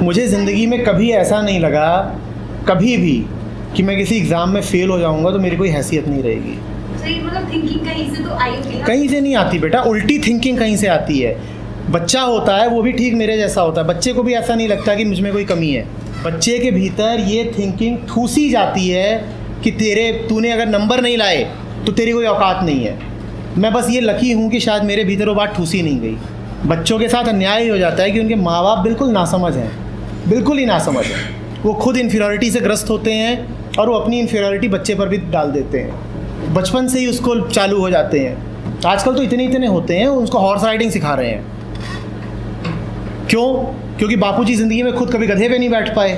मुझे ज़िंदगी में कभी ऐसा नहीं लगा, कभी भी, कि मैं किसी एग्ज़ाम में फ़ेल हो जाऊंगा तो मेरी कोई हैसियत नहीं रहेगी। सही, मतलब थिंकिंग कहीं से तो आई होगी ना? कहीं से नहीं आती बेटा, उल्टी थिंकिंग कहीं से आती है। बच्चा होता है वो भी ठीक मेरे जैसा होता है, बच्चे को भी ऐसा नहीं लगता कि मुझ में कोई कमी है। बच्चे के भीतर ये थिंकिंग ठूसी जाती है कि तूने अगर नंबर नहीं लाए तो तेरी कोई औकात नहीं है। मैं बस ये लकी हूँ कि शायद मेरे भीतर वो बात ठूसी नहीं गई। बच्चों के साथ अन्याय हो जाता है कि उनके माँ बाप बिल्कुल नासमझ हैं, बिल्कुल ही नासमझ हैं। वो खुद इन्फीरियरिटी से ग्रस्त होते हैं और वो अपनी इन्फीरियरिटी बच्चे पर भी डाल देते हैं, बचपन से ही उसको चालू हो जाते हैं। आजकल तो इतने होते हैं उसको हॉर्स राइडिंग सिखा रहे हैं। क्यों? क्योंकि बापूजी ज़िंदगी में खुद कभी गधे पे नहीं बैठ पाए।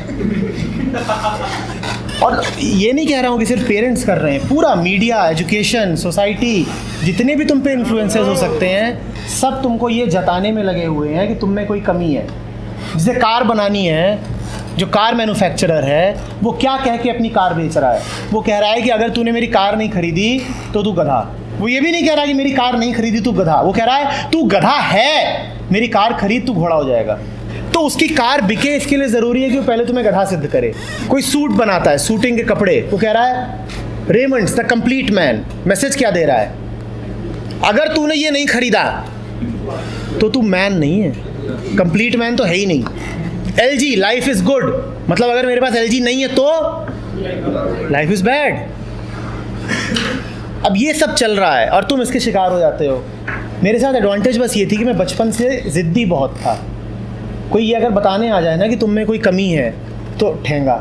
और ये नहीं कह रहा हूँ कि सिर्फ पेरेंट्स कर रहे हैं, पूरा मीडिया, एजुकेशन, सोसाइटी, जितने भी तुम पे इन्फ्लुएंसर्स हो सकते हैं, सब तुमको ये जताने में लगे हुए हैं कि तुम में कोई कमी है। जिसे कार बनानी है, जो कार मैन्युफैक्चरर है, वो क्या कह के अपनी कार बेच रहा है? वो कह रहा है कि अगर तूने मेरी कार नहीं खरीदी तो तू गधा। वो ये भी नहीं कह रहा कि मेरी कार नहीं खरीदी तू गधा, वो कह रहा है तू गधा है, मेरी कार खरीद, तू घोड़ा हो जाएगा। तो उसकी कार बिके इसके लिए ज़रूरी है कि वो पहले तुम्हें गधा सिद्ध करे। कोई सूट बनाता है, शूटिंग के कपड़े, वो कह रहा है Raymond's the complete man. Message क्या दे रहा है? अगर तूने ये नहीं खरीदा तो तू मैन नहीं है, कंप्लीट मैन तो है ही नहीं। LG लाइफ इज़ गुड, मतलब अगर मेरे पास LG नहीं है तो लाइफ इज़ बैड। अब ये सब चल रहा है और तुम इसके शिकार हो जाते हो। मेरे साथ एडवांटेज बस ये थी कि मैं बचपन से ज़िद्दी बहुत था। कोई ये अगर बताने आ जाए ना कि तुम में कोई कमी है तो ठेंगा।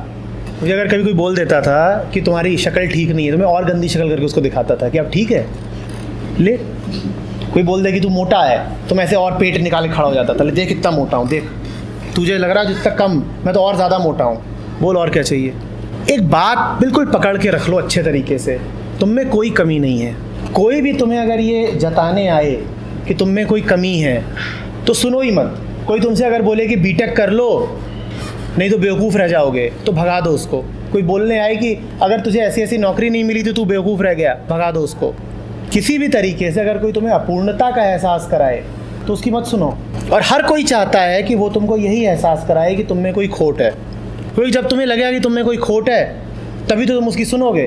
मुझे अगर कभी कोई बोल देता था कि तुम्हारी शक्ल ठीक नहीं है तो मैं और गंदी शक्ल करके उसको दिखाता था कि अब ठीक है ले। कोई बोल दे कि तू मोटा है तो मैं ऐसे और पेट निकाल के खड़ा हो जाता था, ले देख कितना मोटा हूँ, देख तुझे लग रहा है जितना कम, मैं तो और ज़्यादा मोटा हूँ, बोल और क्या चाहिए। एक बात बिल्कुल पकड़ के रख लो अच्छे तरीके से, तुम में कोई कमी नहीं है। कोई भी तुम्हें अगर ये जताने आए कि तुम में कोई कमी है तो सुनो ही मत। कोई तुमसे अगर बोले कि बीटेक कर लो नहीं तो बेवकूफ़ रह जाओगे तो भगा दो उसको। कोई बोलने आए कि अगर तुझे ऐसी ऐसी नौकरी नहीं मिली तो तू बेवकूफ़ रह गया, भगा दो उसको। किसी भी तरीके से अगर कोई तुम्हें अपूर्णता का एहसास कराए तो उसकी मत सुनो। और हर कोई चाहता है कि वो तुमको यही एहसास कराए कि तुम में कोई खोट है, क्योंकि जब तुम्हें लगेगा कि तुम में कोई खोट है तभी तो तुम उसकी सुनोगे।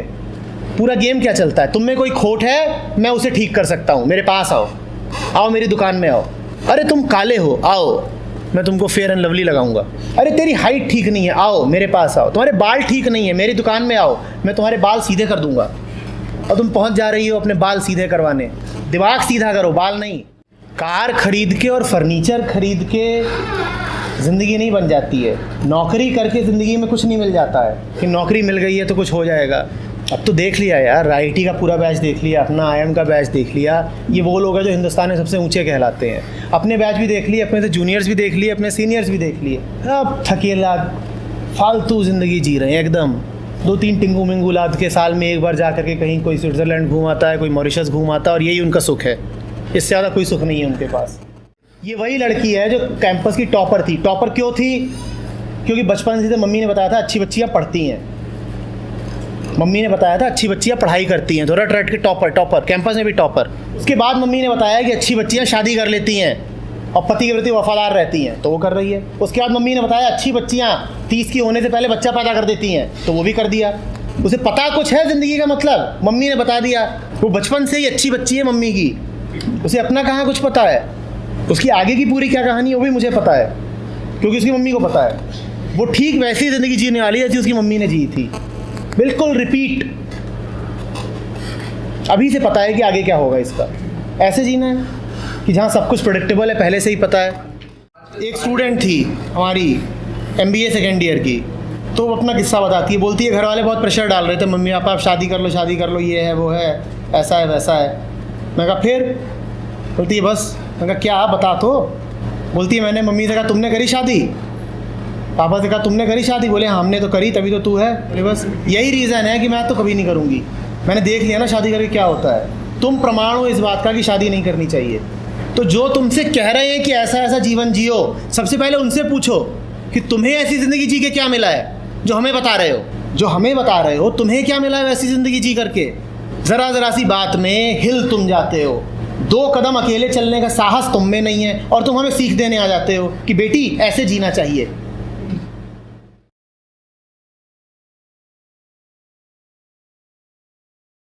पूरा गेम क्या चलता है, तुम में कोई खोट है, मैं उसे ठीक कर सकता हूँ, मेरे पास आओ, आओ मेरी दुकान में आओ। अरे तुम काले हो, आओ मैं तुमको फेयर एंड लवली लगाऊंगा। अरे तेरी हाइट ठीक नहीं है, आओ मेरे पास आओ। तुम्हारे बाल ठीक नहीं है, मेरी दुकान में आओ, मैं तुम्हारे बाल सीधे कर दूंगा। और तुम पहुंच जा रही हो अपने बाल सीधे करवाने। दिमाग सीधा करो, बाल नहीं। कार खरीद के और फर्नीचर खरीद के ज़िंदगी नहीं बन जाती है। नौकरी करके ज़िंदगी में कुछ नहीं मिल जाता है कि नौकरी मिल गई है तो कुछ हो जाएगा। अब तो देख लिया यार, IIT का पूरा बैच देख लिया, अपना IIM का बैच देख लिया। ये वो लोग हैं जो हिंदुस्तान में सबसे ऊंचे कहलाते हैं। अपने बैच भी देख लिए, अपने से जूनियर्स भी देख लिए, अपने सीनियर्स भी देख लिए। अब थकेला फालतू ज़िंदगी जी रहे हैं एकदम। 2-3 टिंगू मिंगू लाद के साल में एक बार जा करके कहीं कोई स्विट्ज़रलैंड घूम आता है, कोई मॉरिशस घूम आता है और यही उनका सुख है। इससे ज़्यादा कोई सुख नहीं है उनके पास। ये वही लड़की है जो कैंपस की टॉपर थी। टॉपर क्यों थी? क्योंकि बचपन से मम्मी ने बताया था अच्छी बच्चियाँ पढ़ती हैं। मम्मी ने बताया था अच्छी बच्चियाँ पढ़ाई करती हैं, तो रट रट के टॉपर कैंपस में भी टॉपर। उसके बाद मम्मी ने बताया कि अच्छी बच्चियाँ शादी कर लेती हैं और पति के प्रति वफादार रहती हैं, तो वो कर रही है। उसके बाद मम्मी ने बताया अच्छी बच्चियाँ 30 की होने से पहले बच्चा पैदा कर देती हैं, तो वो भी कर दिया। उसे पता कुछ है ज़िंदगी का मतलब, मम्मी ने बता दिया। वो बचपन से ही अच्छी बच्ची है मम्मी की, उसे अपना कहाँ कुछ पता है। उसकी आगे की पूरी क्या कहानी है वो भी मुझे पता है, क्योंकि उसकी मम्मी को पता है। वो ठीक वैसी ज़िंदगी जीने वाली है जैसी उसकी मम्मी ने जी थी, बिल्कुल रिपीट। अभी से पता है कि आगे क्या होगा इसका। ऐसे जीना है कि जहाँ सब कुछ प्रेडिक्टेबल है, पहले से ही पता है। एक स्टूडेंट थी हमारी MBA सेकेंड ईयर की, तो वो अपना किस्सा बताती है। बोलती है घर वाले बहुत प्रेशर डाल रहे थे, मम्मी पापा आप शादी कर लो, ये है वो है, ऐसा है वैसा है। मैं कहा फिर? बोलती है बस। मैं कहा क्या, बता तो। बोलती है मैंने मम्मी से कहा तुमने करी शादी, पापा से कहा तुमने करी शादी, बोले हाँ हमने तो करी, तभी तो तू है। बोले बस यही रीज़न है कि मैं तो कभी नहीं करूँगी, मैंने देख लिया ना शादी करके क्या होता है। तुम प्रमाण हो इस बात का कि शादी नहीं करनी चाहिए। तो जो तुमसे कह रहे हैं कि ऐसा ऐसा जीवन जियो, सबसे पहले उनसे पूछो कि तुम्हें ऐसी ज़िंदगी जी के क्या मिला है जो हमें बता रहे हो। जो हमें बता रहे हो तुम्हें क्या मिला है वैसी ज़िंदगी जी करके। ज़रा सी बात में हिल तुम जाते हो। 2 कदम अकेले चलने का साहस तुम में नहीं है और तुम हमें सीख देने आ जाते हो कि बेटी ऐसे जीना चाहिए।